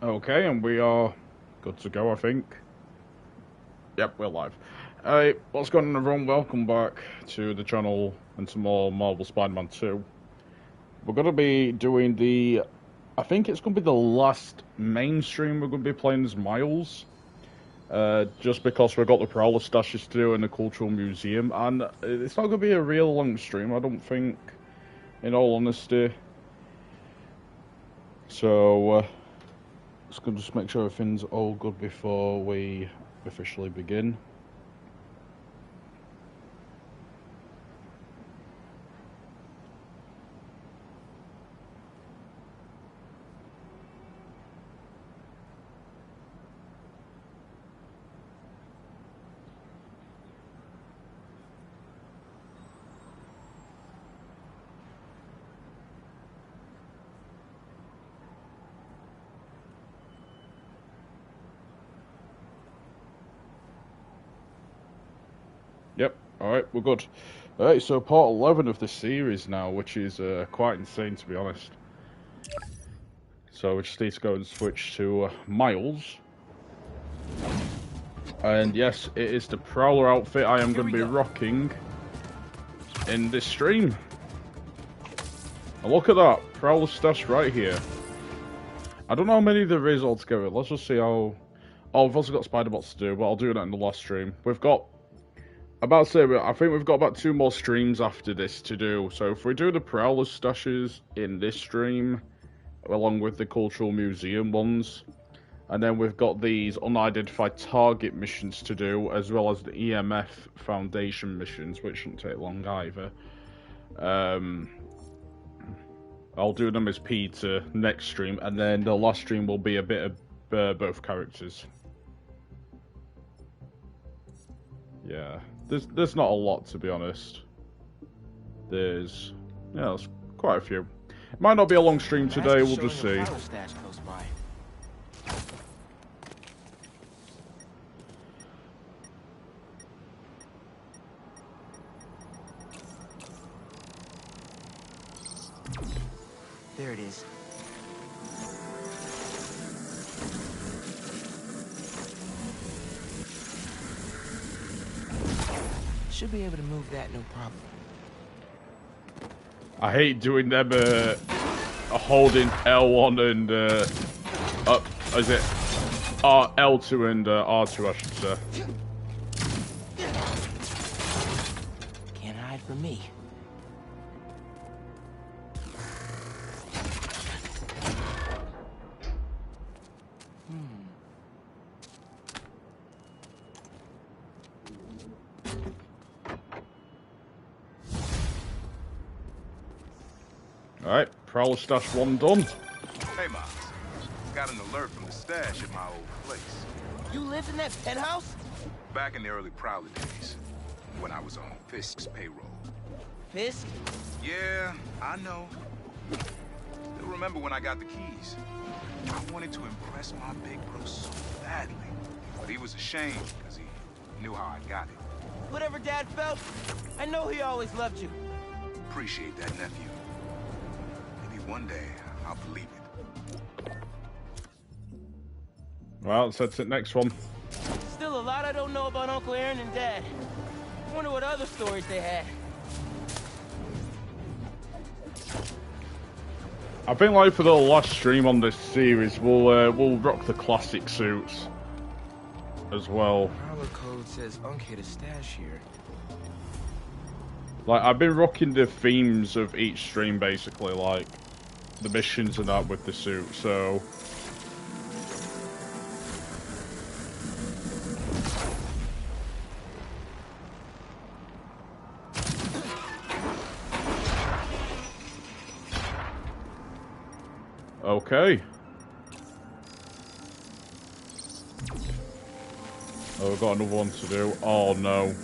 Okay, and we are good to go, I think. Yep, we're live. Alright, what's going on everyone? Welcome back to the channel and some more Marvel Spider-Man 2. We're going to be doing I think it's going to be the last mainstream we're going to be playing as Miles. Just because we've got the Prowler stashes to do in the Cultural Museum, and it's not going to be a real long stream, I don't think, in all honesty. So, just going to just make sure everything's all good before we officially begin. Yep, alright, we're good. Alright, so part 11 of the series now, which is quite insane to be honest. So we just need to go and switch to Miles. And yes, it is the Prowler outfit I am going to be rocking in this stream. And look at that, Prowler stash right here. I don't know how many there is altogether, let's just see how... Oh, we've also got Spider-Bots to do, but I'll do that in the last stream. We've got... About to say, I think we've got about 2 more streams after this to do. So if we do the Prowler stashes in this stream, along with the Cultural Museum ones, and then we've got these unidentified target missions to do, as well as the EMF Foundation missions, which shouldn't take long either. I'll do them as Peter next stream, and then the last stream will be a bit of both characters. Yeah. There's not a lot, to be honest. There's quite a few. It might not be a long stream today, we'll just see. There it is. Should be able to move that, no problem. I hate doing them holding L1 and is it L2 and R2, I should say. Can't hide from me. Alright, Prowler stash 1 done. Hey, Miles. Got an alert from the stash at my old place. You lived in that penthouse? Back in the early Prowler days, when I was on Fisk's payroll. Fisk? Yeah, I know. Still remember when I got the keys. I wanted to impress my big bro so badly. But he was ashamed because he knew how I got it. Whatever Dad felt, I know he always loved you. Appreciate that, nephew. One day, I'll believe it. Well, so that's it, next one. Still a lot I don't know about Uncle Aaron and Dad. I wonder what other stories they had. I think like for the last stream on this series, we'll rock the classic suits as well. Prowler code says Unc hid a stash here. Like I've been rocking the themes of each stream basically, like the missions and that with the suit, so... Okay. Oh, we've got another one to do. Oh no.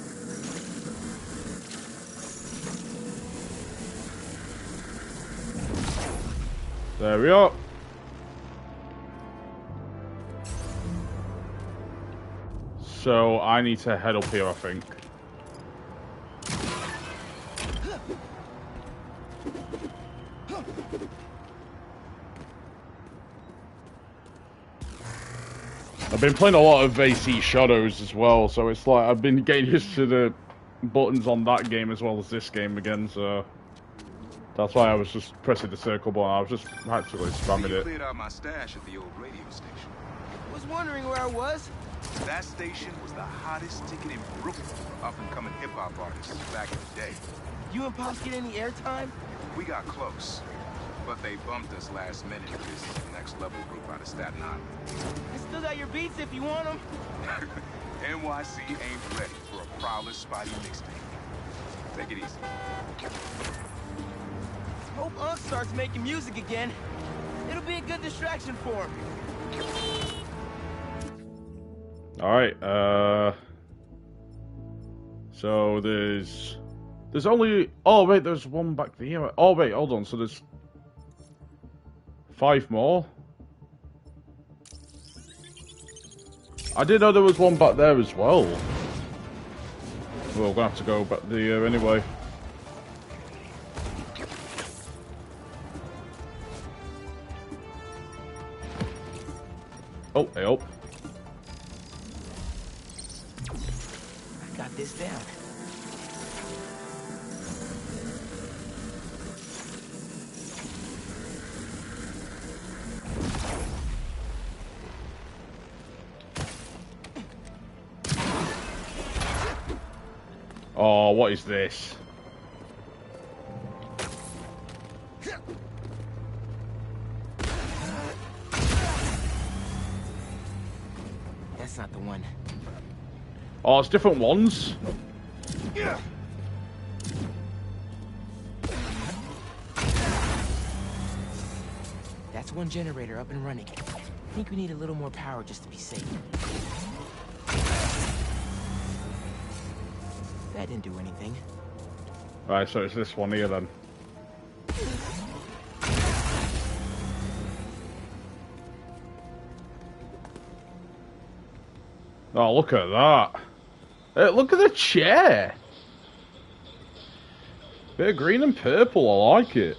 There we are. So I need to head up here, I think. been playing a lot of AC Shadows as well, so it's like I've been getting used to the buttons on that game as well as this game again, so that's why I was just pressing the circle button. I was just practically spamming You it. cleared out my stash at the old radio station. Was wondering where I was. That station was the hottest ticket in Brooklyn for up-and-coming hip-hop artists back in the day. You and Pops get any airtime? We got close, but they bumped us last minute with this next-level group out of Staten Island. I still got your beats if you want them. NYC ain't ready for a Prowler Spotty mixtape. Take it easy. Hope Unc starts making music again. It'll be a good distraction for him. Alright, so there's only, oh wait, there's one back there. Oh wait, hold on, so there's 5 more? I didn't know there was one back there as well. Well, we're gonna have to go back there anyway. Oh, hey up. I got this down. Oh, what is this? That's not the one. Oh, it's different ones. That's one generator up and running. I think we need a little more power just to be safe. That didn't do anything. Right, so it's this one here then. Oh, look at that. Hey, look at the chair. Bit of green and purple, I like it.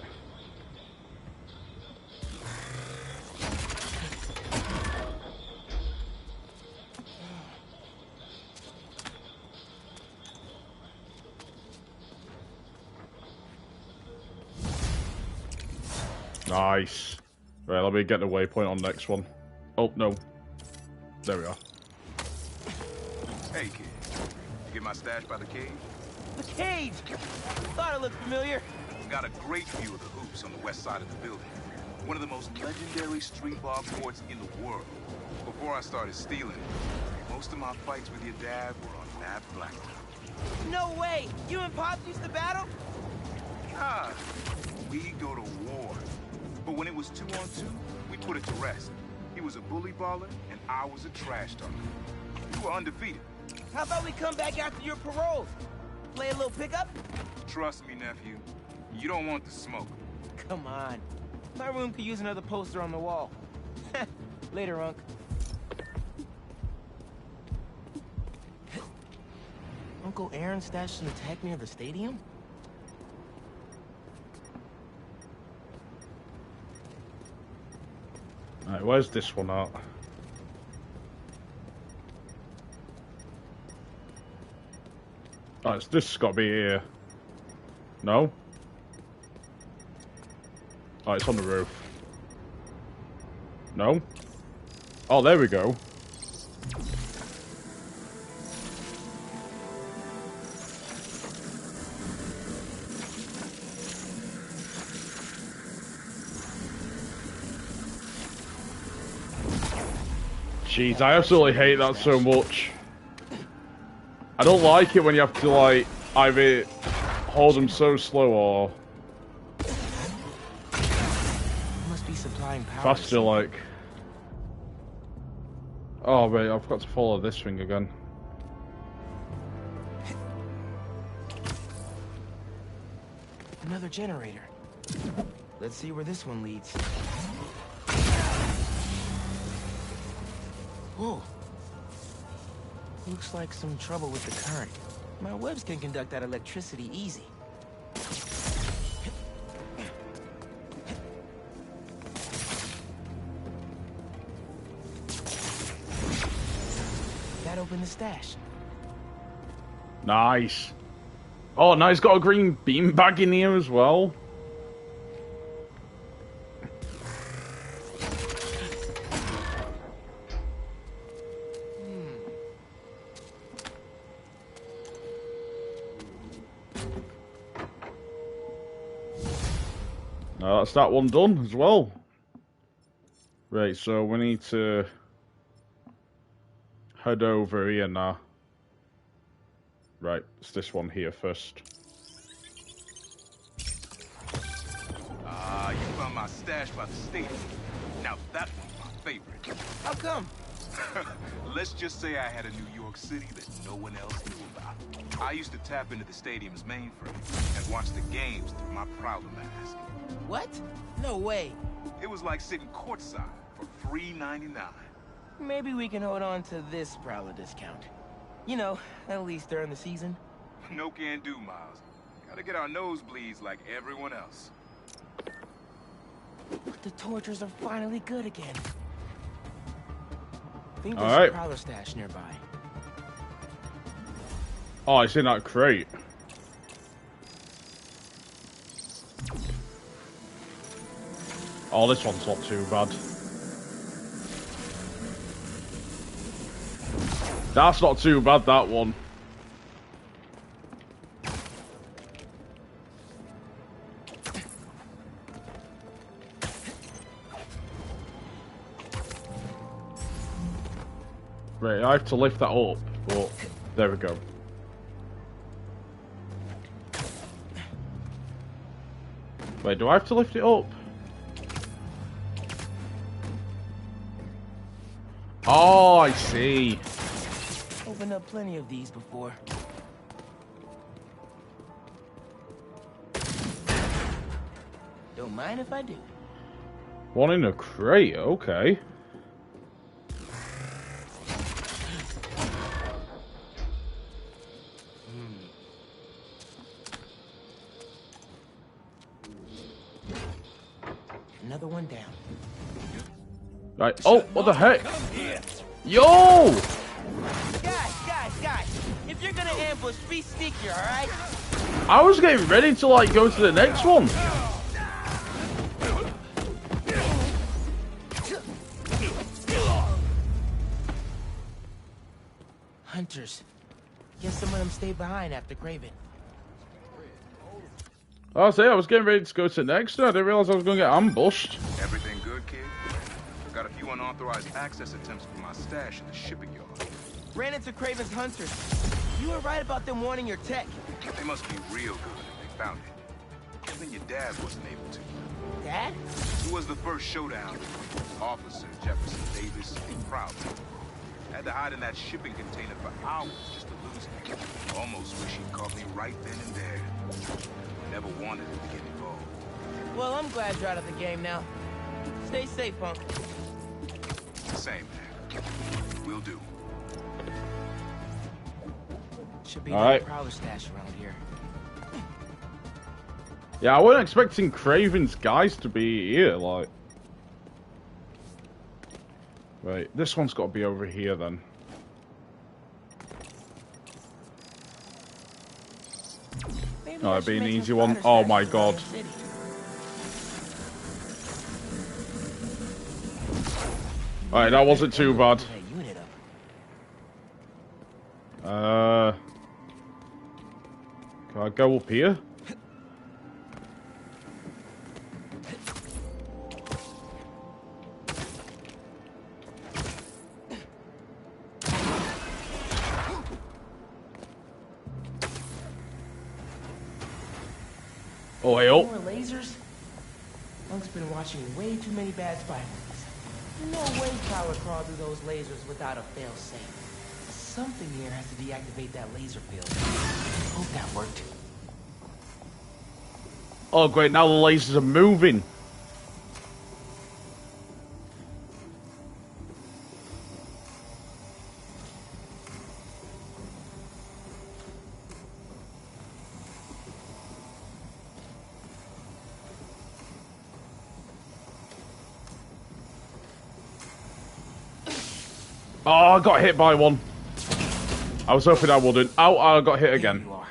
Nice. Right, let me get the waypoint on the next one. Oh, no. There we are. Hey, kid. You get my stash by the cave? The cage! Thought it looked familiar. Got a great view of the hoops on the west side of the building. One of the most legendary street ball courts in the world. Before I started stealing, most of my fights with your dad were on that blacktop. No way! You and Pops used to battle? Ah, we go to war. But when it was 2-on-2, we put it to rest. He was a bully baller, and I was a trash talker. We were undefeated. How about we come back after your paroles? Play a little pickup? Trust me, nephew. You don't want the smoke. Come on. My room could use another poster on the wall. Later, Unc. Uncle Aaron stashed some tech near the stadium? Alright, where's this one at? Oh, this has got to be here. No? Oh, it's on the roof. No? Oh, there we go. Jeez, I absolutely hate that so much. I don't like it when you have to, like, either hold them so slow or Must be supplying power. faster, like. Oh, wait, I've got to follow this thing again. Another generator. Let's see where this one leads. Whoa. Looks like some trouble with the current. My webs can conduct that electricity easy. the stash. Nice. Oh, now he's got a green beanbag in here as well. That's that one done as well. Right, so we need to head over here now. Right, it's this one here first. Ah, you found my stash by the stadium. Now that one's my favorite. How come? Let's just say I had a New York City that no one else knew about. I used to tap into the stadium's mainframe and watch the games through my Prowler mask. What? No way. It was like sitting courtside for $3.99. Maybe we can hold on to this Prowler discount. You know, at least during the season. No can do, Miles. Gotta get our nosebleeds like everyone else. The tortures are finally good again. Think All there's right. a Prowler stash nearby. Oh, it's in that crate. Oh, this one's not too bad. That's not too bad, that one. Right, I have to lift that up, but there we go. Wait, do I have to lift it up? Oh, I see. Opened up plenty of these before. Don't mind if I do. One in a crate, okay. Another one down. Right. Oh, what the heck? Yo! Guys! If you're gonna ambush, be sneakier, alright? I was getting ready to, like, go to the next one. Hunters. Guess some of them stayed behind after Craven. I was getting ready to go to the next one. I didn't realize I was going to get ambushed. Everything good, kid? Got a few unauthorized access attempts for my stash in the shipping yard. Ran into Craven's hunters. You were right about them wanting your tech. They must be real good if they found it. Even your dad wasn't able to. Dad? It was the first showdown between Officer Jefferson Davis and Prowler. Had to hide in that shipping container for hours just to lose him. Almost wish he'd caught me right then and there. Never wanted him to get involved. Well, I'm glad you're out of the game now. Stay safe, Punk. Same, man. Will do. Should be All no right. Prowler stash around here. Yeah, I wasn't expecting Craven's guys to be here, like. Right, this one's got to be over here then. Maybe Oh, I it'd be should an make easy some one. Prowler Oh stashes my around god. the city. Alright, that wasn't too bad. That unit up. Can I go up here? Oh, hey, oh. More lasers? Punk's been watching way too many bad spy movies. No way Prowler crawled through those lasers without a fail-safe. Something here has to deactivate that laser field. Hope that worked. Oh, great, now the lasers are moving. Oh, I got hit by one. I was hoping I wouldn't. Oh, I got hit There again. you are.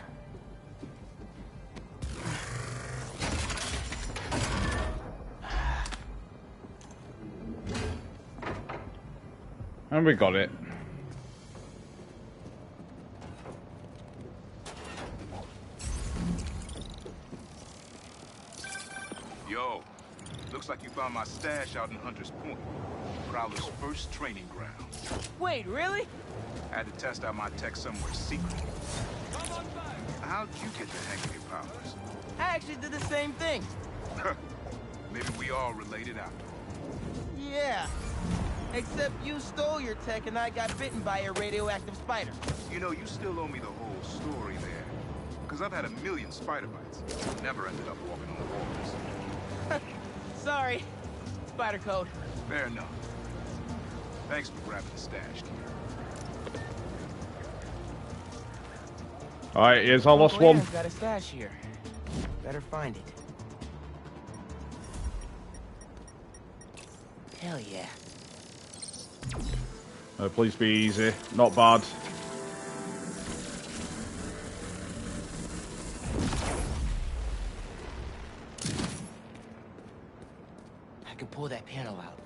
And we got it. Yo, looks like you found my stash out in Hunter's Point. Prowler's first training ground. Wait, really? I had to test out my tech somewhere secret. How'd you get the hang of your powers? I actually did the same thing. Maybe we all related after all. Yeah. Except you stole your tech and I got bitten by a radioactive spider. You know, you still owe me the whole story there. Because I've had a million spider bites. Never ended up walking on the walls. Sorry. Spider code. Fair enough. Thanks for grabbing the stash, kid. Alright, here's our last Uncle one. Aaron's got a stash here. Better find it. Hell yeah. Please be easy. Not bad. I can pull that panel out.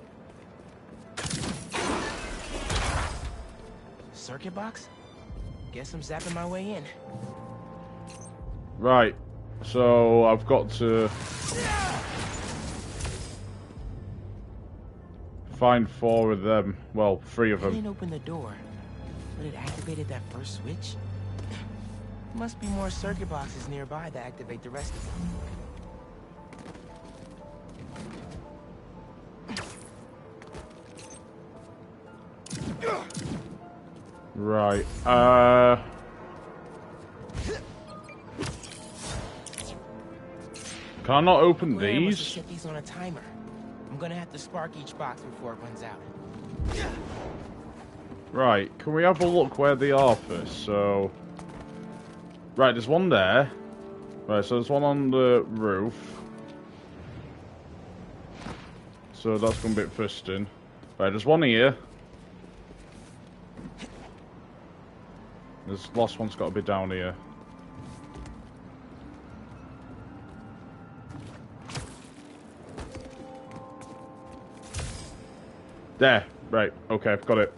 Circuit box? Guess I'm zapping my way in. Right. So I've got to find 4 of them. Well, 3 of I them. didn't open the door, but it activated that first switch. Must be more circuit boxes nearby to activate the rest of them. Right. Can I not open Uncle Aaron must have these? set these on a timer. I'm gonna have to spark each box before it runs out. Right. Can we have a look where they are first? So. Right, there's one there. Right, so there's one on the roof. So that's going to be interesting. Right, there's one here. This last one's got to be down here. There. Right, okay, I've got it.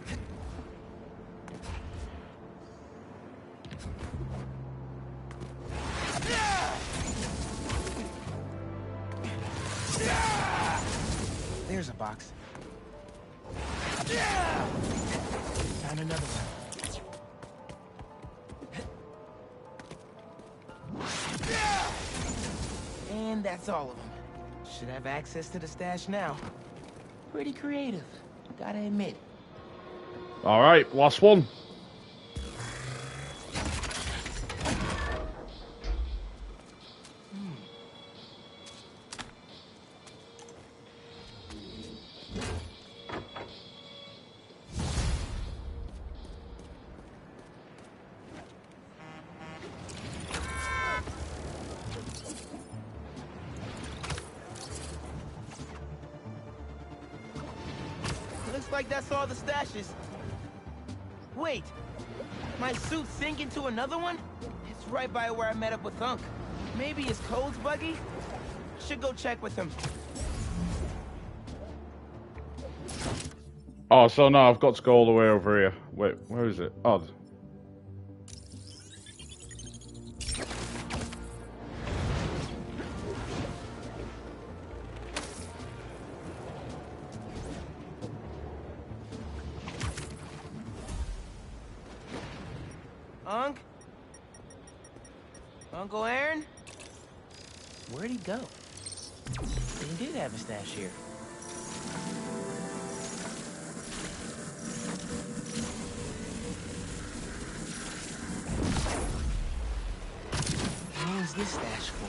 There's a box. Found another one. And that's all of them. Should have access to the stash now. Pretty creative, gotta admit. Alright, last one. Looks like that's all the stashes. Wait, my suit sink into another one? It's right by where I met up with Unc. Maybe his code's buggy? Should go check with him. Oh, so now I've got to go all the way over here. Wait, where is it? Odd. Unc? Uncle Aaron? Where'd he go? He did have a stash here. What was this stash for?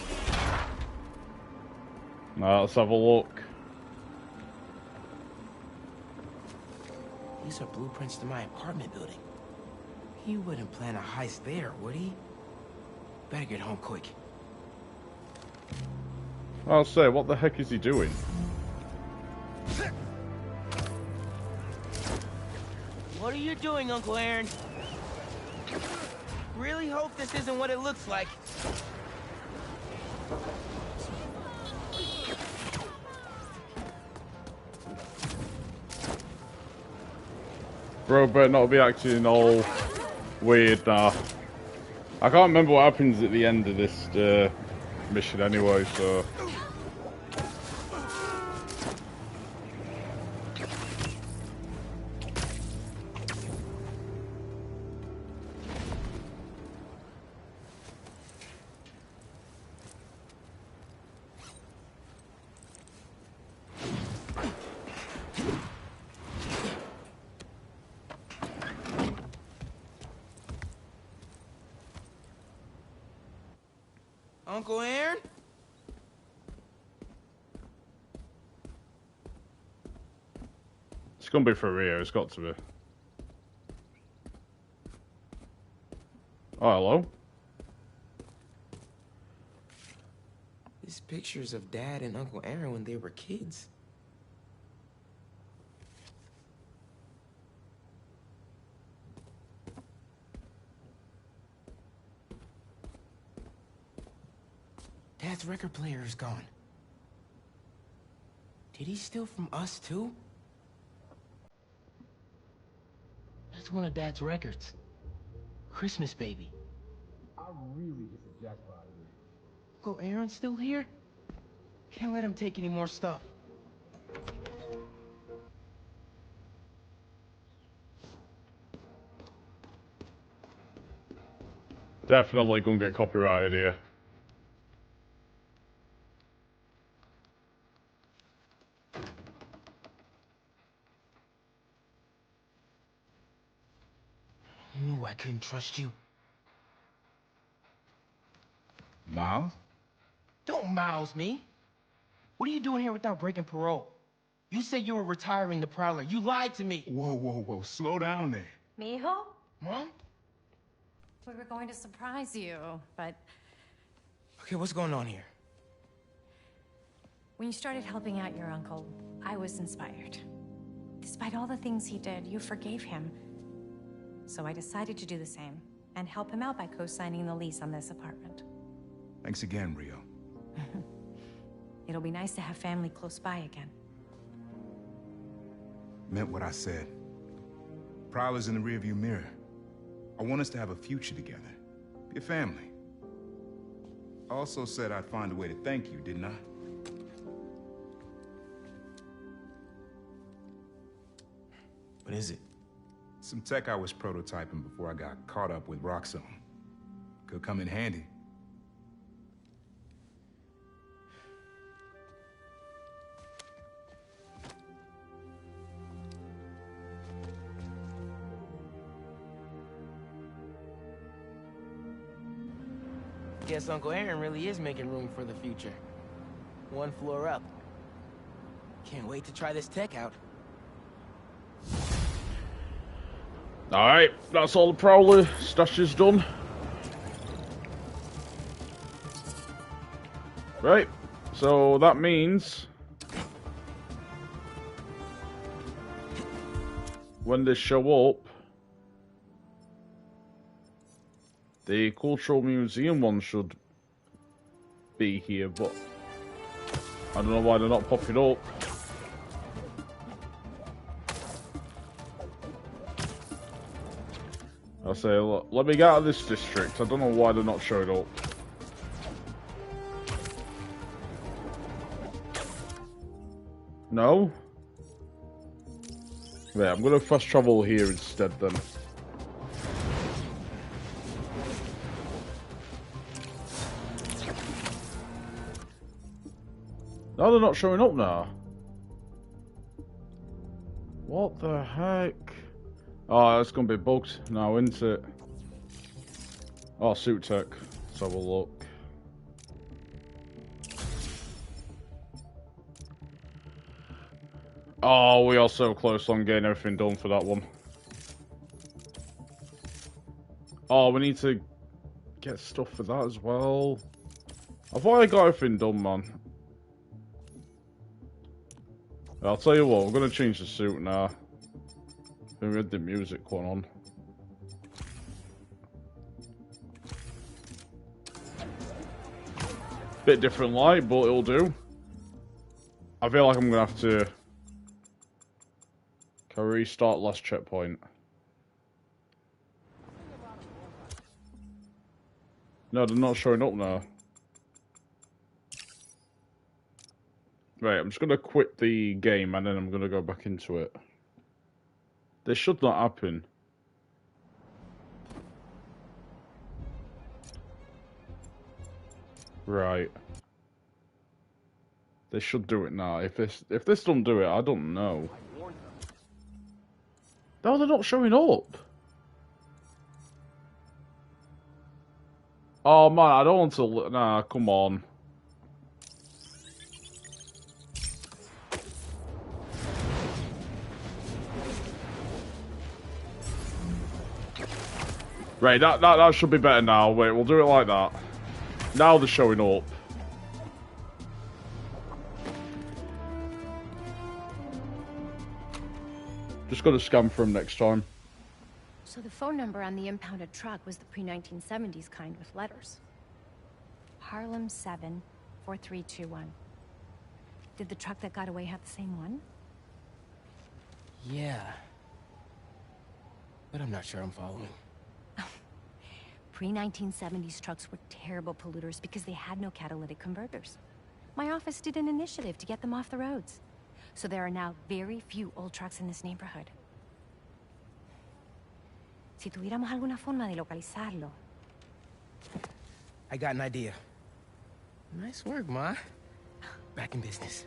Now let's have a look. These are blueprints to my apartment building. He wouldn't plan a heist there, would he? Better get home quick. I'll say, what the heck is he doing? What are you doing, Uncle Aaron? really hope this isn't what it looks like. Bro, better not be acting all weird now. I can't remember what happens at the end of this mission anyway, so... Uncle Aaron? It's gonna be for Rio, it's got to be. Oh, hello. These pictures of Dad and Uncle Aaron when they were kids. Dad's record player is gone. Did he steal from us, too? That's one of Dad's records. Christmas Baby. I really hit the jackpot here. Uncle Aaron's still here? Can't let him take any more stuff. Definitely gonna get copyrighted here. You knew I couldn't trust you. Miles? Don't mouse me. What are you doing here without breaking parole? You said you were retiring the Prowler. You lied to me. Whoa, whoa, whoa. Slow down there. Mijo? Mom? We were going to surprise you, but Okay, what's going on here? when you started helping out your uncle, I was inspired. Despite all the things he did, you forgave him. So I decided to do the same and help him out by co-signing the lease on this apartment. Thanks again, Rio. It'll be nice to have family close by again. Meant what I said. Prowler's in the rearview mirror. I want us to have a future together. Be a family. I also said I'd find a way to thank you, didn't I? What is it? Some tech I was prototyping before I got caught up with Roxxon. Could come in handy. Guess Uncle Aaron really is making room for the future. One floor up. Can't wait to try this tech out. Alright, that's all the Prowler stash is done. Right, so that means when they show up, the Cultural Museum one should be here, but I don't know why they're not popping up. I'll say, look, let me get out of this district. I don't know why they're not showing up. No? Yeah, I'm gonna fast travel here instead then. No, they're not showing up now. What the heck? Oh, it's gonna be bugged now, isn't it? Oh, suit tech. Let's have a look. Oh, we are so close on getting everything done for that one. Oh, we need to get stuff for that as well. I thought I got everything done, man. I'll tell you what, we're gonna change the suit now. We had the music one on. Bit different light, but it'll do. I feel like I'm gonna have to... Can I restart last checkpoint? No, they're not showing up now. Right, I'm just gonna quit the game and then I'm gonna go back into it. This should not happen. Right. They should do it now. If this don't do it, I don't know. No, they're not showing up. Oh man, I don't want to. Nah, come on. Right, that should be better now. Wait, we'll do it like that. Now they're showing up. Just gotta scan for them next time. So the phone number on the impounded truck was the pre-1970s kind with letters. Harlem 74321. Did the truck that got away have the same one? Yeah. But I'm not sure I'm following. Pre-1970s trucks were terrible polluters because they had no catalytic converters. My office did an initiative to get them off the roads. So there are now very few old trucks in this neighborhood. Si tuviéramos alguna forma de localizarlo. I got an idea. Nice work, Ma. Back in business.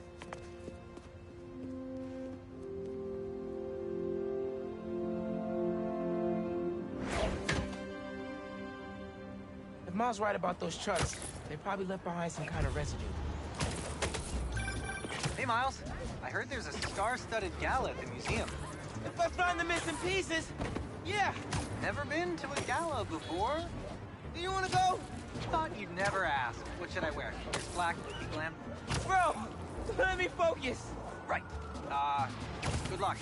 If Ma's right about those trucks, they probably left behind some kind of residue. Hey, Miles. I heard there's a star-studded gala at the museum. If I find the missing pieces, yeah. Never been to a gala before? Do you want to go? Thought you'd never ask. What should I wear? Just black, be glam? Bro, let me focus. Right. Good luck.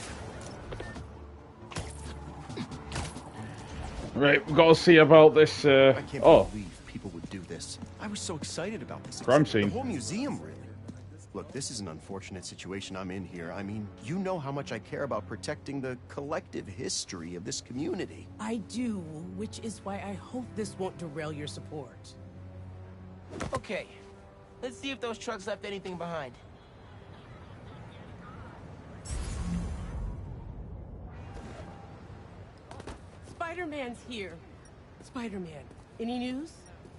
Right, we've got to see about this. I can't believe people would do this. I was so excited about this. Crime scene. The whole museum, really. Look, this is an unfortunate situation I'm in here. I mean, you know how much I care about protecting the collective history of this community. I do, which is why I hope this won't derail your support. Okay, let's see if those trucks left anything behind. Spider-Man's here. Spider-Man, any news?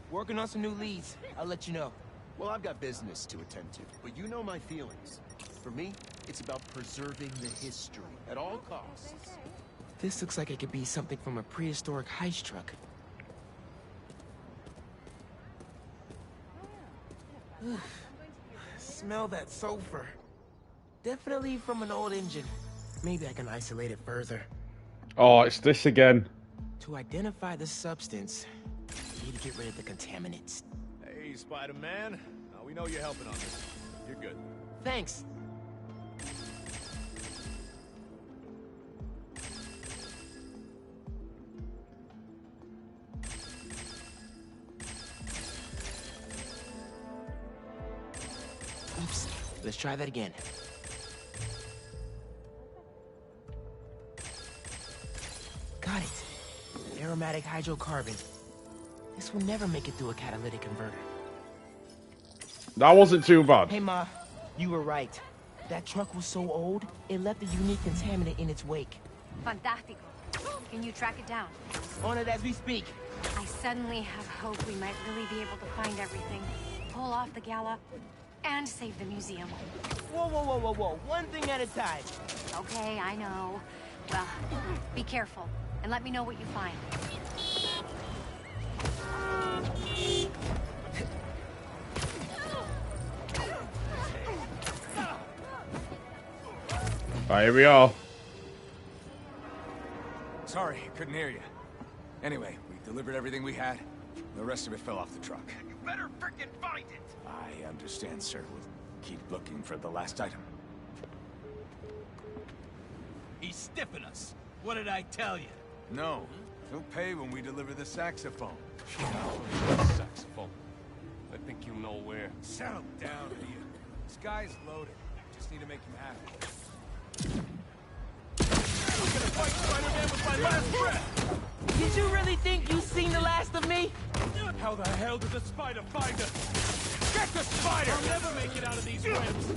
Working on some new leads. I'll let you know. Well, I've got business to attend to, but you know my feelings. For me, it's about preserving the history at all costs. This looks like it could be something from a prehistoric heist truck. Smell that sulfur. Definitely from an old engine. Maybe I can isolate it further. Oh, it's this again. To identify the substance, you need to get rid of the contaminants. Hey, Spider-Man. We know you're helping on this. You're good. Thanks. Oops. Let's try that again. Got it. Aromatic hydrocarbon. This will never make it through a catalytic converter. That wasn't too bad. Hey, Ma. You were right. That truck was so old, it left a unique contaminant in its wake. Fantastico. Can you track it down? On it as we speak. I suddenly have hope we might really be able to find everything, pull off the gala, and save the museum. Whoa, whoa, whoa, whoa, whoa. One thing at a time. Okay, I know. Well, be careful, and let me know what you find. Right, here we are. Sorry, couldn't hear you. Anyway, we delivered everything we had. The rest of it fell off the truck. You better frickin' find it! I understand, sir. We'll keep looking for the last item. He's stiffing us. What did I tell you? No. He'll pay when we deliver the saxophone. Saxophone. I think you know where. Settle down, you. This guy's loaded. Just need to make him happy. I'm gonna fight Spider-Man with my last breath! Did you really think you've seen the last of me? How the hell did the spider find us? Get the spider! I'll never make it out of these webs!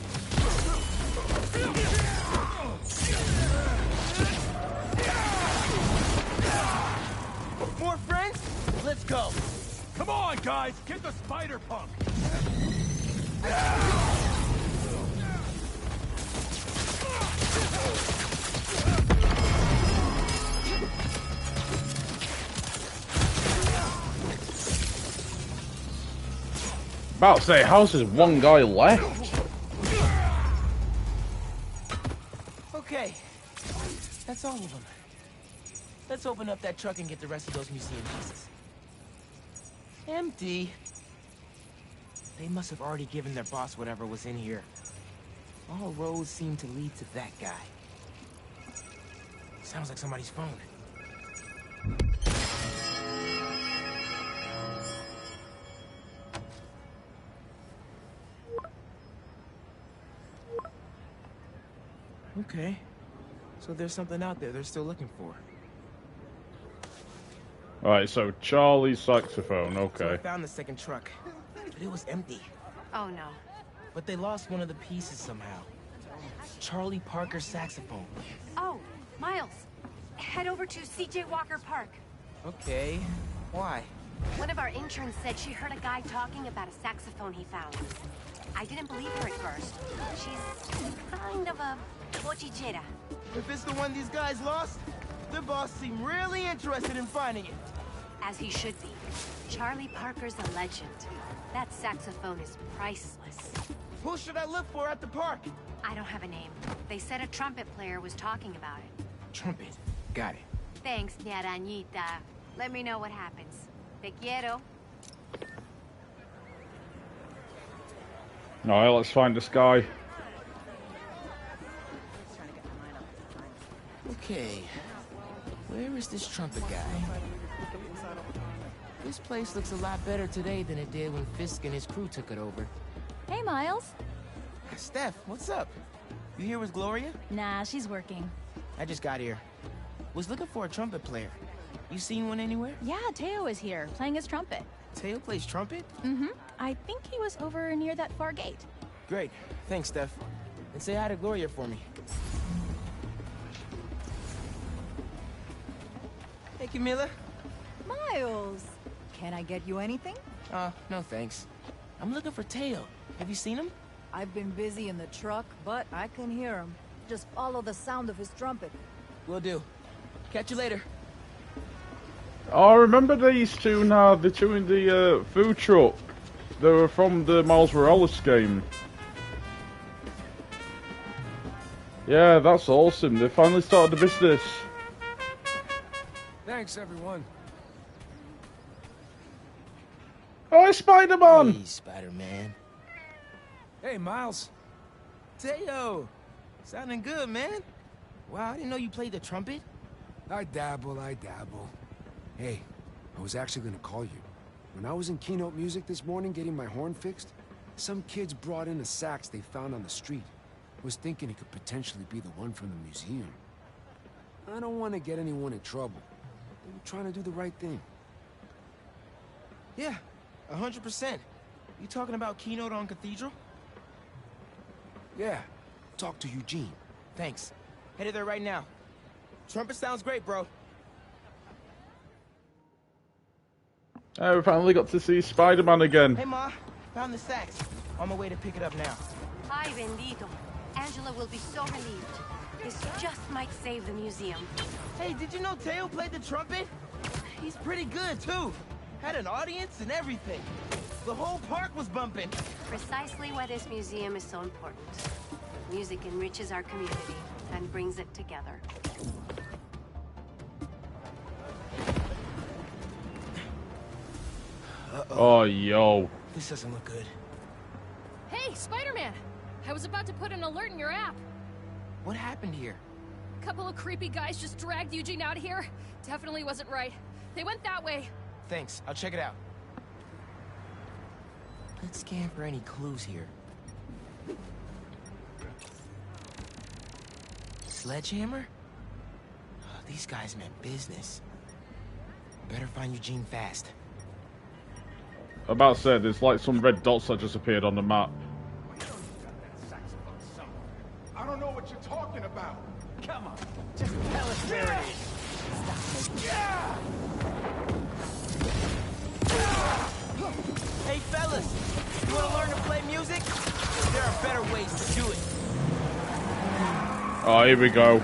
More friends? Let's go. Come on, guys! Get the spider punk! About to say, how's there's one guy left? Okay. That's all of them. Let's open up that truck and get the rest of those museum pieces. Empty. They must have already given their boss whatever was in here. All roads seem to lead to that guy. Sounds like somebody's phone. Okay. So there's something out there they're still looking for. Alright, so Charlie's saxophone, okay. So I found the second truck, but it was empty. Oh no. But they lost one of the pieces somehow. Charlie Parker's saxophone. Oh, Miles. Head over to C.J. Walker Park. Okay. Why? One of our interns said she heard a guy talking about a saxophone he found. I didn't believe her at first. She's kind of a bochichera. If it's the one these guys lost, their boss seemed really interested in finding it. As he should be. Charlie Parker's a legend. That saxophone is priceless. Who should I look for at the park? I don't have a name. They said a trumpet player was talking about it. Trumpet. Got it. Thanks, mi arañita. Let me know what happens. Te quiero. Alright, let's find this guy. Okay. Where is this trumpet guy? This place looks a lot better today than it did when Fisk and his crew took it over. Hey, Miles. Steph, what's up? You here with Gloria? Nah, she's working. I just got here. Was looking for a trumpet player. You seen one anywhere? Yeah, Teo is here, playing his trumpet. Teo plays trumpet? Mm-hmm. I think he was over near that far gate. Great. Thanks, Steph. And say hi to Gloria for me. Hey, Camilla. Miles! Can I get you anything? No thanks. I'm looking for Teo. Have you seen him? I've been busy in the truck, but I can hear him. Just follow the sound of his trumpet. Will do. Catch you later. Oh, I remember these two now, the two in the food truck. They were from the Miles Morales game. Yeah, that's awesome. They finally started the business. Thanks, everyone. Oh, it's Spider-Man! Hey, Spider-Man. Hey, Miles. Teo! Sounding good, man. Wow, I didn't know you played the trumpet. I dabble. Hey, I was actually gonna call you. When I was in Keynote Music this morning getting my horn fixed, some kids brought in a sax they found on the street. Was thinking it could potentially be the one from the museum. I don't want to get anyone in trouble. I'm trying to do the right thing. Yeah, 100%. You talking about Keynote on Cathedral? Yeah, talk to Eugene. Thanks. Headed there right now. Trumpet sounds great, bro. We finally got to see Spider-Man again. Hey, Ma. Found the sax. On my way to pick it up now. Ay, bendito. Angela will be so relieved. This just might save the museum. Hey, did you know Teo played the trumpet? He's pretty good, too. Had an audience and everything. The whole park was bumping. Precisely why this museum is so important. Music enriches our community and brings it together. Oh, yo. This doesn't look good. Hey, Spider-Man! I was about to put an alert in your app. What happened here? A couple of creepy guys just dragged Eugene out of here. Definitely wasn't right. They went that way. Thanks. I'll check it out. Let's scan for any clues here. Sledgehammer? Oh, these guys meant business. Better find Eugene fast. About said, there's like some red dots that just appeared on the map. I don't know what you're talking about. Come on, just tell us where it is. Yeah! Hey fellas, you wanna learn to play music? There are better ways to do it. Oh, here we go.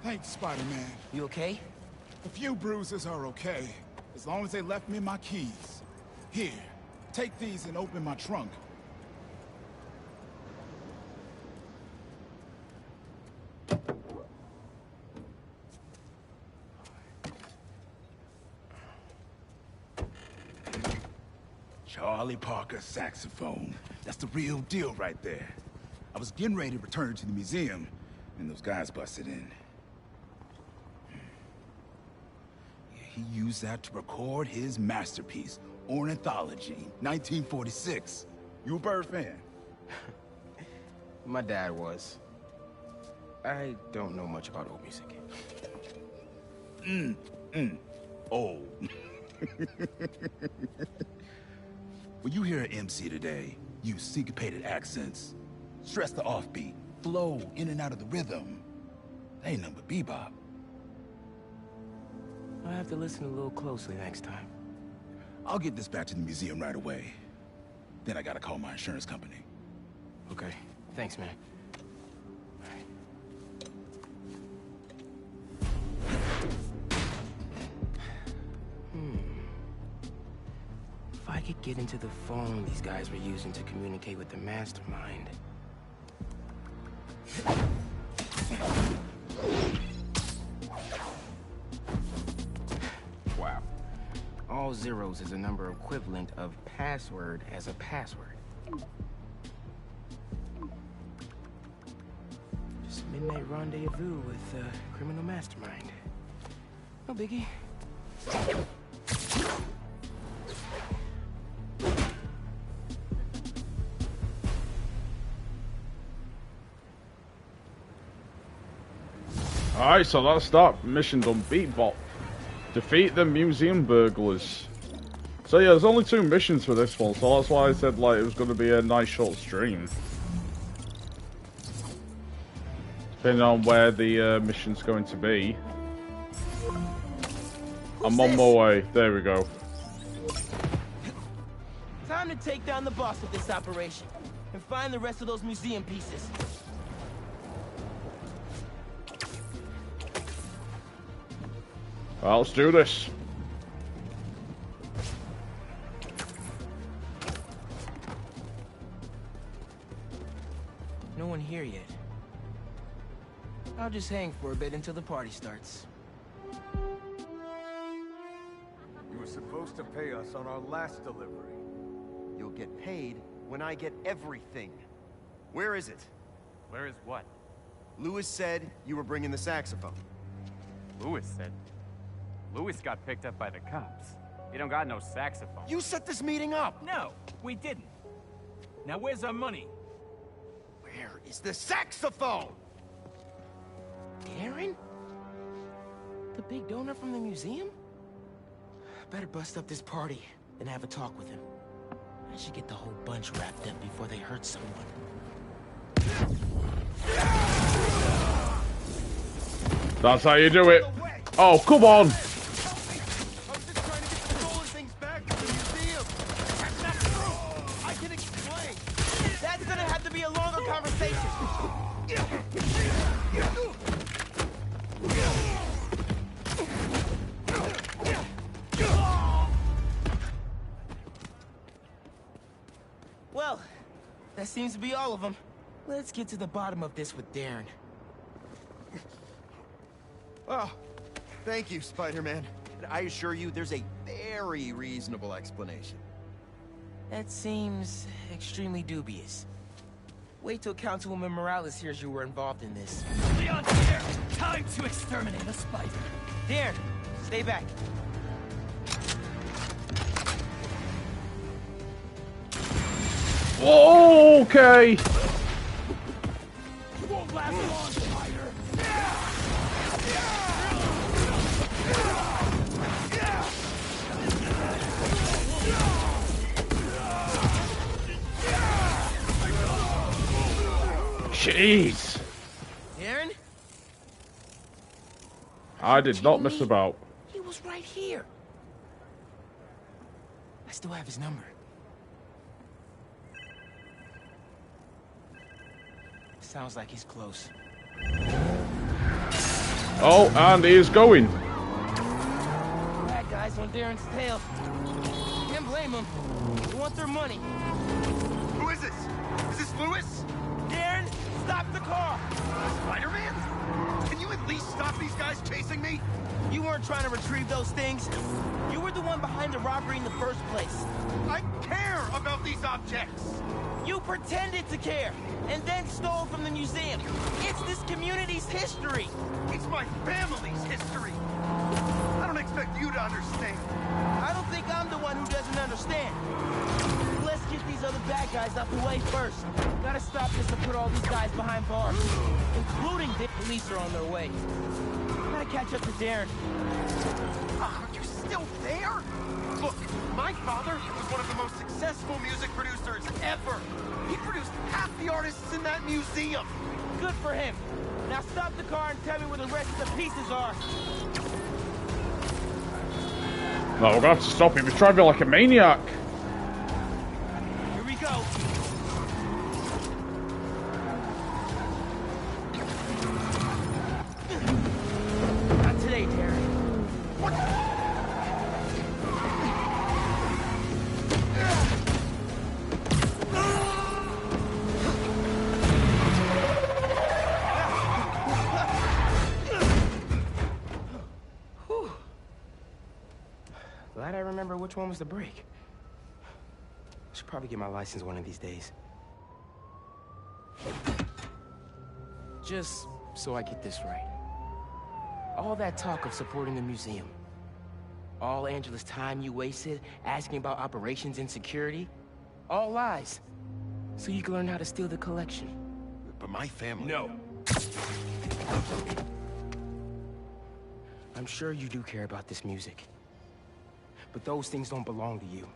Thanks, Spider-Man. You okay? A few bruises are okay, as long as they left me my keys. Here, take these and open my trunk. Charlie Parker saxophone. That's the real deal right there. I was getting ready to return it to the museum, and those guys busted in. He used that to record his masterpiece, Ornithology, 1946. You a Bird fan? My dad was. I don't know much about old music. Old. When you hear an MC today, use syncopated accents, stress the offbeat, flow in and out of the rhythm. They ain't nothing but bebop. I'll have to listen a little closely next time. I'll get this back to the museum right away. Then I gotta call my insurance company. Okay, thanks, man. If I could get into the phone these guys were using to communicate with the mastermind. Wow. All zeros is a number equivalent of password as a password. Just midnight rendezvous with a criminal mastermind. No biggie. Alright, so that's that mission done. Beatbop. Defeat the museum burglars. So yeah, there's only 2 missions for this one, so that's why I said like it was going to be a nice short stream. Depending on where the mission's going to be. I'm on my way. There we go. Time to take down the boss of this operation and find the rest of those museum pieces. Well, let's do this. No one here yet. I'll just hang for a bit until the party starts. You were supposed to pay us on our last delivery. You'll get paid when I get everything. Where is it? Where is what? Lewis said you were bringing the saxophone. Lewis said. Lewis got picked up by the cops. He don't got no saxophone. You set this meeting up! No, we didn't. Now where's our money? Where is the saxophone? Aaron? The big donor from the museum? Better bust up this party and have a talk with him. I should get the whole bunch wrapped up before they hurt someone. That's how you do it. Oh, come on. I can explain. That's gonna have to be a longer conversation. Well, that seems to be all of them. Let's get to the bottom of this with Darren. Oh, thank you, Spider-Man. And I assure you, there's a very reasonable explanation. That seems extremely dubious. Wait till Councilwoman Morales hears you were involved in this. Leon's here! Time to exterminate a spider! Darren, stay back. Whoa, okay. You won't last long, spider! Jeez. Darren? I did not mess about. He was right here. I still have his number. Sounds like he's close. Oh, and he is going. Bad guys on Darren's tail. Can't blame them. They want their money. Who is this? Is this Lewis? Darren, stop the car! Spider-Man? Can you at least stop these guys chasing me? You weren't trying to retrieve those things. You were the one behind the robbery in the first place. I care about these objects. You pretended to care, and then stole from the museum. It's this community's history. It's my family's history. I don't expect you to understand. I don't think I'm the one who doesn't understand. Let's get these other bad guys out the way first. Gotta stop this and put all these guys behind bars. Including the police are on their way. Gotta catch up to Darren. Are you still there? Look, my father was one of the most successful music producers ever. He produced half the artists in that museum. Good for him. Now stop the car and tell me where the rest of the pieces are. No, we're gonna have to stop him. He's driving like a maniac. Here we go. Not today, Darren. What? Glad I remember which one was the brake. Should probably get my license one of these days. Just so I get this right. All that talk of supporting the museum. All Angela's time you wasted asking about operations and security. All lies. So you can learn how to steal the collection. But my family... No. I'm sure you do care about this music. But those things don't belong to you.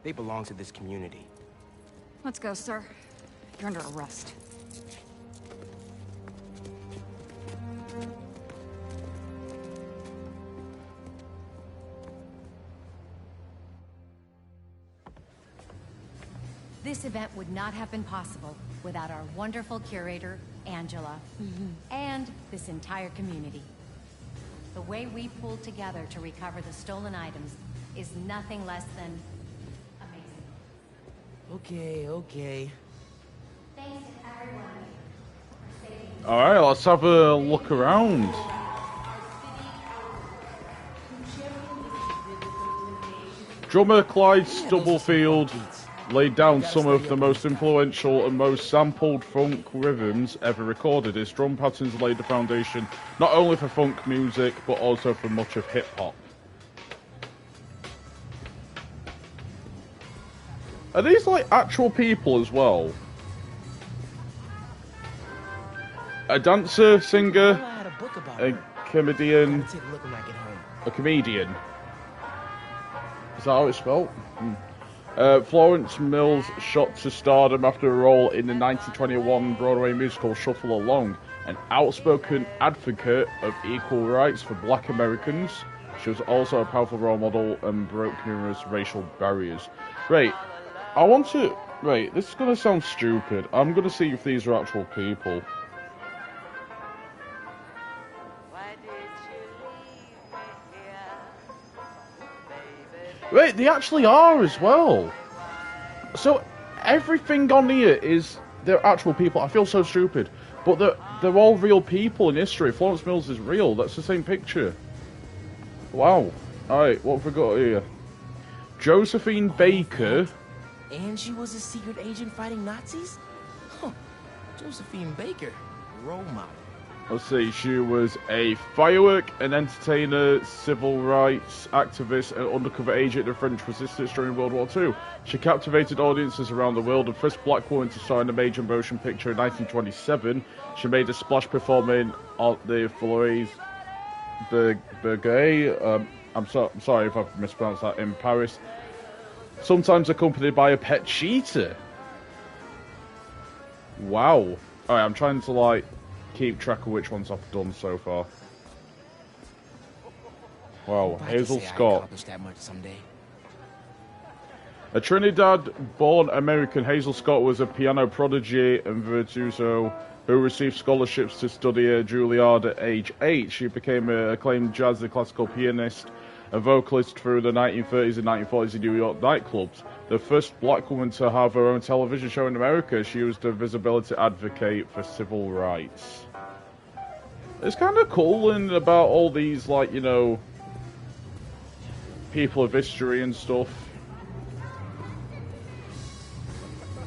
They belong to this community. Let's go, sir. You're under arrest. This event would not have been possible without our wonderful curator, Angela, and this entire community. The way we pulled together to recover the stolen items is nothing less than amazing. Okay. Thanks to everyone. Alright, let's have a look around. Drummer Clyde Stubblefield laid down some of the most influential and most sampled funk rhythms ever recorded. His drum patterns laid the foundation not only for funk music, but also for much of hip-hop. Are these like actual people as well? A dancer, singer, a comedian, a comedian. Is that how it's spelled? Florence Mills shot to stardom after a role in the 1921 Broadway musical Shuffle Along, an outspoken advocate of equal rights for Black Americans. She was also a powerful role model and broke numerous racial barriers. Right, I want to... Right, this is going to sound stupid. I'm going to see if these are actual people. Wait, they actually are as well. So everything on here is they're actual people. I feel so stupid. But they're all real people in history. Florence Mills is real. That's the same picture. Wow. Alright, what have we got here? Josephine Baker. And she was a secret agent fighting Nazis? Huh. Josephine Baker, role model. Let's see, she was a firework, an entertainer, civil rights activist, and undercover agent of the French resistance during World War II. She captivated audiences around the world. The first black woman to star in a major motion picture in 1927. She made a splash performing on the Folies Bergerac. I'm sorry if I've mispronounced that, in Paris. Sometimes accompanied by a pet cheetah. Wow. Alright, I'm trying to, like, keep track of which ones I've done so far. Wow, Hazel Scott. That much someday. A Trinidad-born American, Hazel Scott was a piano prodigy and virtuoso who received scholarships to study at Juilliard at age 8. She became an acclaimed jazz and classical pianist and vocalist through the 1930s and 1940s in New York nightclubs. The first black woman to have her own television show in America, she was a visibility advocate for civil rights. It's kind of cool and about all these, like, you know, people of history and stuff.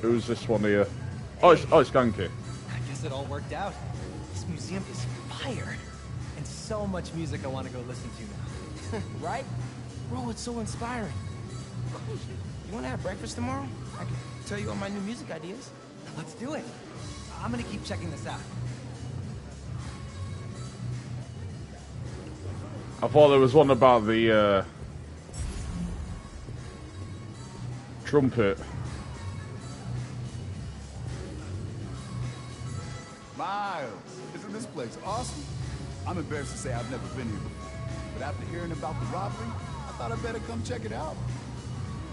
Who's this one here? Oh, it's Skanky. I guess it all worked out. This museum is fire. And so much music I want to go listen to now. Right? Bro, it's so inspiring. You want to have breakfast tomorrow? I can tell you all my new music ideas. Let's do it. I'm gonna keep checking this out. I thought there was one about the trumpet. Miles, isn't this place awesome? I'm embarrassed to say I've never been here before, but after hearing about the robbery, I thought I'd better come check it out.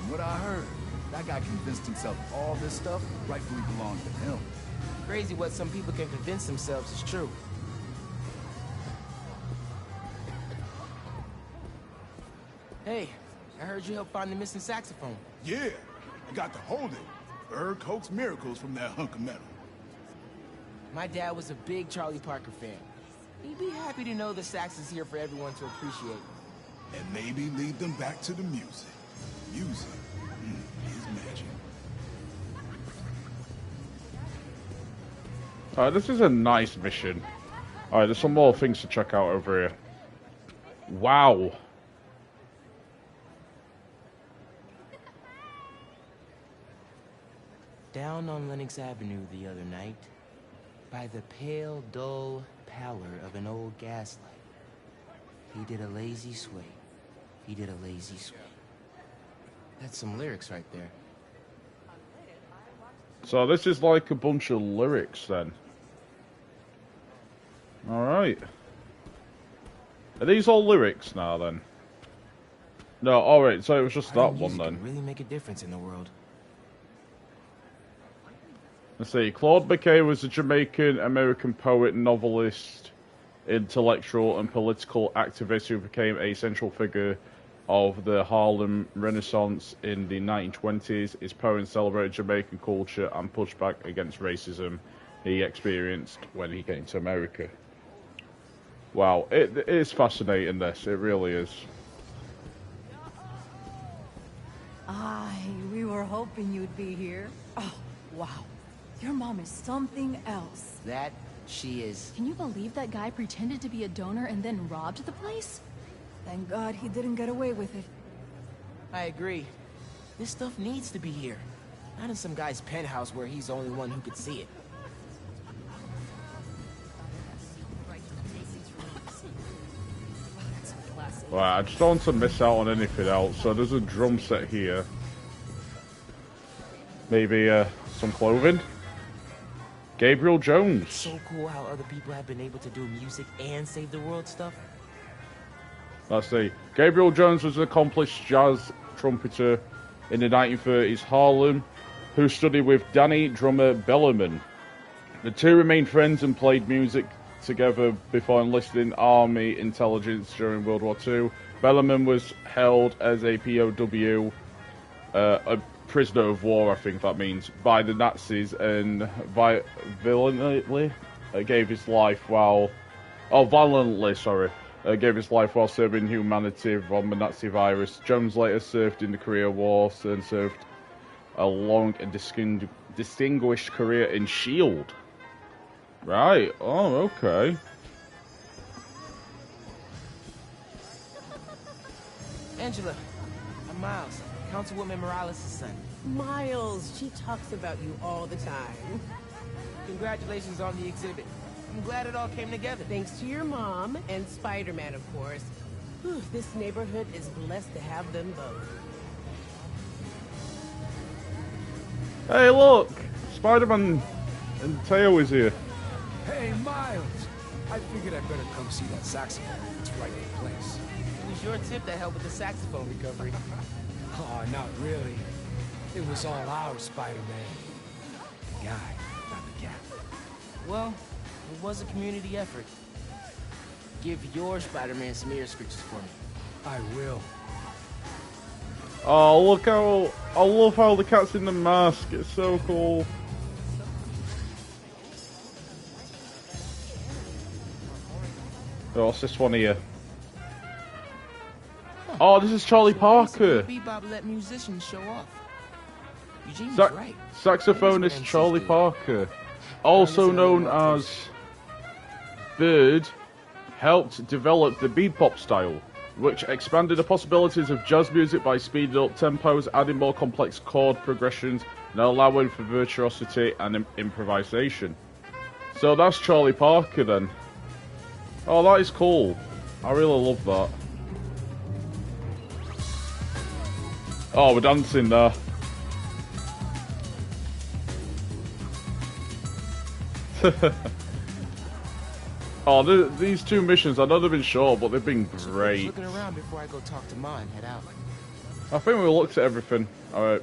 From what I heard, that guy convinced himself all this stuff rightfully belonged to him. Crazy what some people can convince themselves is true. Hey, I heard you helped find the missing saxophone. Yeah, I got to hold it. Heard coax miracles from that hunk of metal. My dad was a big Charlie Parker fan. He'd be happy to know the sax is here for everyone to appreciate. And maybe lead them back to the music. Music is magic. Alright, this is a nice mission. Alright, there's some more things to check out over here. Wow. Down on Lenox Avenue the other night, by the pale, dull pallor of an old gaslight, he did a lazy sway. He did a lazy sway. That's some lyrics right there. So this is like a bunch of lyrics then. Alright. Are these all lyrics now then? No, alright, so it was just that one then. Can really make a difference in the world. Let's see, Claude McKay was a Jamaican-American poet, novelist, intellectual and political activist who became a central figure of the Harlem Renaissance in the 1920s. His poems celebrated Jamaican culture and pushed back against racism he experienced when he came to America. Wow, it is fascinating, this. It really is. We were hoping you'd be here. Oh, wow. Your mom is something else. That she is. Can you believe that guy pretended to be a donor and then robbed the place? Thank God he didn't get away with it. I agree. This stuff needs to be here. Not in some guy's penthouse where he's the only one who could see it. Well, I just don't want to miss out on anything else, so there's a drum set here. Maybe some clothing? Gabriel Jones. It's so cool how other people have been able to do music and save the world stuff. Let's see. Gabriel Jones was an accomplished jazz trumpeter in the 1930s Harlem, who studied with Danny drummer Bellarmine. The two remained friends and played music together before enlisting Army intelligence during World War II. Bellarmine was held as a POW prisoner of war, I think that means, by the Nazis, and violently gave his life while... Oh, violently, sorry. Gave his life while saving humanity from the Nazi virus. Jones later served in the Korea War and served a long and distinguished career in S.H.I.E.L.D. Right, oh, okay. Angela, I'm Miles, Councilwoman Morales' son. Miles, she talks about you all the time. Congratulations on the exhibit. I'm glad it all came together. Thanks to your mom and Spider-Man, of course. Whew, this neighborhood is blessed to have them both. Hey, look! Spider-Man and Teo is here. Hey, Miles! I figured I'd better come see that saxophone. It's right in place. It was your tip that helped with the saxophone recovery. Oh, not really. It was all our Spider-Man. The guy, not the cat. Well, it was a community effort. Give your Spider-Man some ear scratches for me. I will. Oh, look how... I love how the cat's in the mask. It's so cool. Oh, what's this one here? Oh, this is Charlie Parker. Bebop let musicians show off. Eugene's right. Saxophonist Charlie Parker, also known as Bird, helped develop the bebop style, which expanded the possibilities of jazz music by speeding up tempos, adding more complex chord progressions, and allowing for virtuosity and improvisation. So that's Charlie Parker then. Oh, that is cool. I really love that. Oh, we're dancing there. Oh, these two missions, I know they've been short, but they've been great. Looking around before I go talk to Ma and head out. I think we looked at everything. Alright.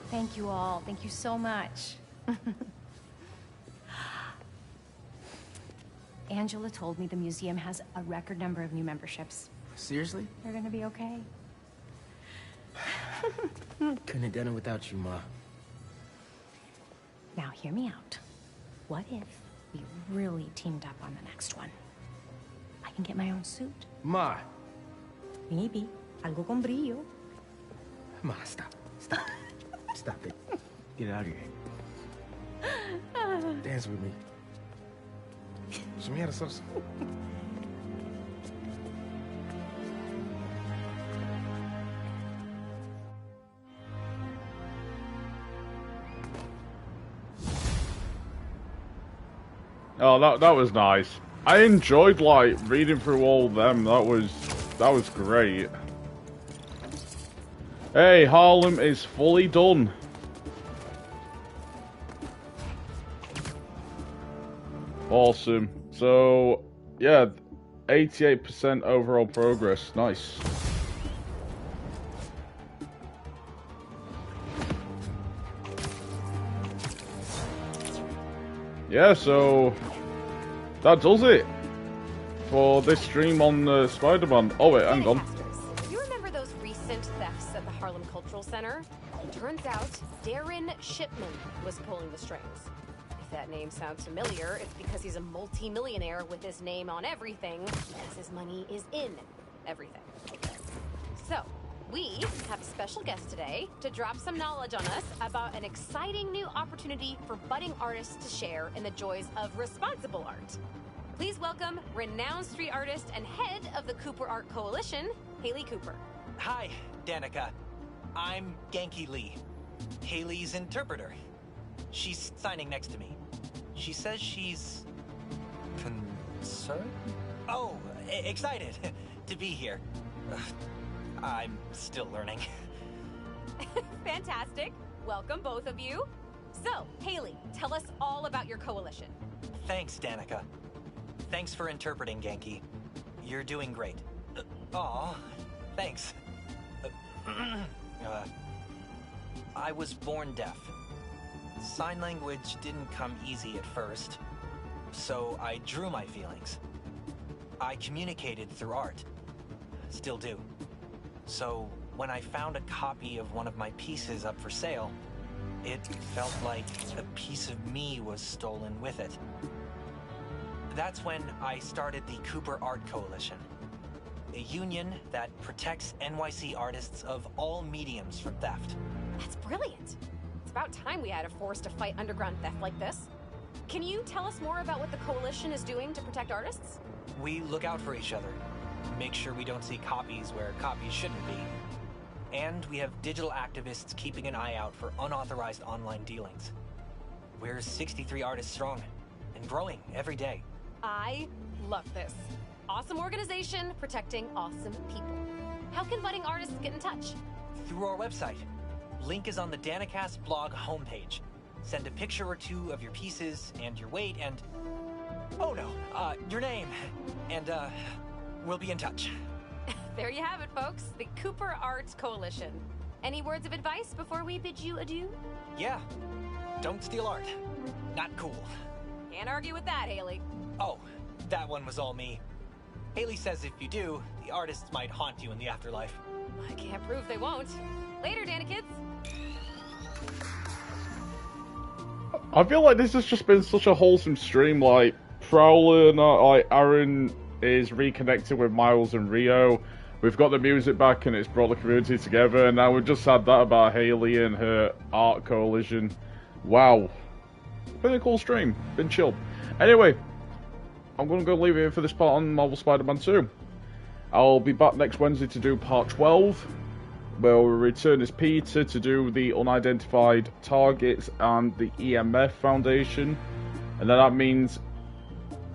Thank you all. Thank you so much. Angela told me the museum has a record number of new memberships. Seriously? They're gonna be okay. Couldn't have done it without you, Ma. Now, hear me out. What if we really teamed up on the next one? I can get my own suit. Ma. Maybe. Algo con brillo. Ma, stop. Stop. Stop it. Get out of here. Dance with me. Show me how to salsa. Oh, that was nice. I enjoyed like reading through all of them. That was great. Hey, Harlem is fully done. Awesome. So, yeah, 88% overall progress. Nice. Yeah, so that does it for this stream on Spider-Man. Oh wait, hang on. You remember those recent thefts at the Harlem Cultural Center? Turns out Darren Shipman was pulling the strings. If that name sounds familiar, it's because he's a multi-millionaire with his name on everything, because his money is in everything. So, we have a special guest today to drop some knowledge on us about an exciting new opportunity for budding artists to share in the joys of responsible art. Please welcome renowned street artist and head of the Cooper Art Coalition, Haley Cooper. Hi, Danica. I'm Genki Lee, Haley's interpreter. She's signing next to me. She says she's... concerned? Oh, excited to be here. I'm still learning. Fantastic. Welcome, both of you. So, Haley, tell us all about your coalition. Thanks, Danica. Thanks for interpreting, Genki. You're doing great. Aw, thanks. I was born deaf. Sign language didn't come easy at first, so I drew my feelings. I communicated through art. Still do. So, when I found a copy of one of my pieces up for sale, it felt like a piece of me was stolen with it. That's when I started the Cooper Art Coalition, a union that protects NYC artists of all mediums from theft. That's brilliant. It's about time we had a force to fight underground theft like this. Can you tell us more about what the Coalition is doing to protect artists? We look out for each other, make sure we don't see copies where copies shouldn't be. And we have digital activists keeping an eye out for unauthorized online dealings. We're 63 artists strong, and growing every day. I love this. Awesome organization protecting awesome people. How can budding artists get in touch? Through our website. Link is on the Danicast blog homepage. Send a picture or two of your pieces and your weight and... oh no, your name. And, we'll be in touch. There you have it, folks. The Cooper Art Coalition. Any words of advice before we bid you adieu? Yeah. Don't steal art. Not cool. Can't argue with that, Haley. Oh, that one was all me. Haley says if you do, the artists might haunt you in the afterlife. I can't prove they won't. Later, Dana kids. I feel like this has just been such a wholesome stream. Like, Prowler and like Aaron is reconnected with Miles and Rio. We've got the music back and it's brought the community together. And now we've just had that about Haley and her art coalition. Wow. Been a cool stream. Been chilled. Anyway, I'm going to go leave it here for this part on Marvel Spider-Man 2. I'll be back next Wednesday to do part 12, where we'll return as Peter to do the unidentified targets and the EMF Foundation. And then that means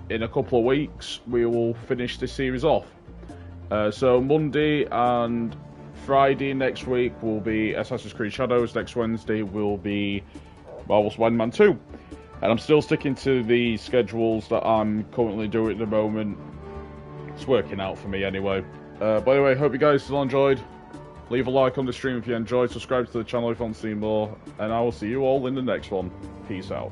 in a couple of weeks we will finish this series off. So Monday and Friday next week will be Assassin's Creed Shadows. Next Wednesday will be Marvel Spider-Man 2. And I'm still sticking to the schedules that I'm currently doing at the moment. It's working out for me anyway. By the way, hope you guys still enjoyed. Leave a like on the stream if you enjoyed. Subscribe to the channel if you want to see more. And I will see you all in the next one. Peace out.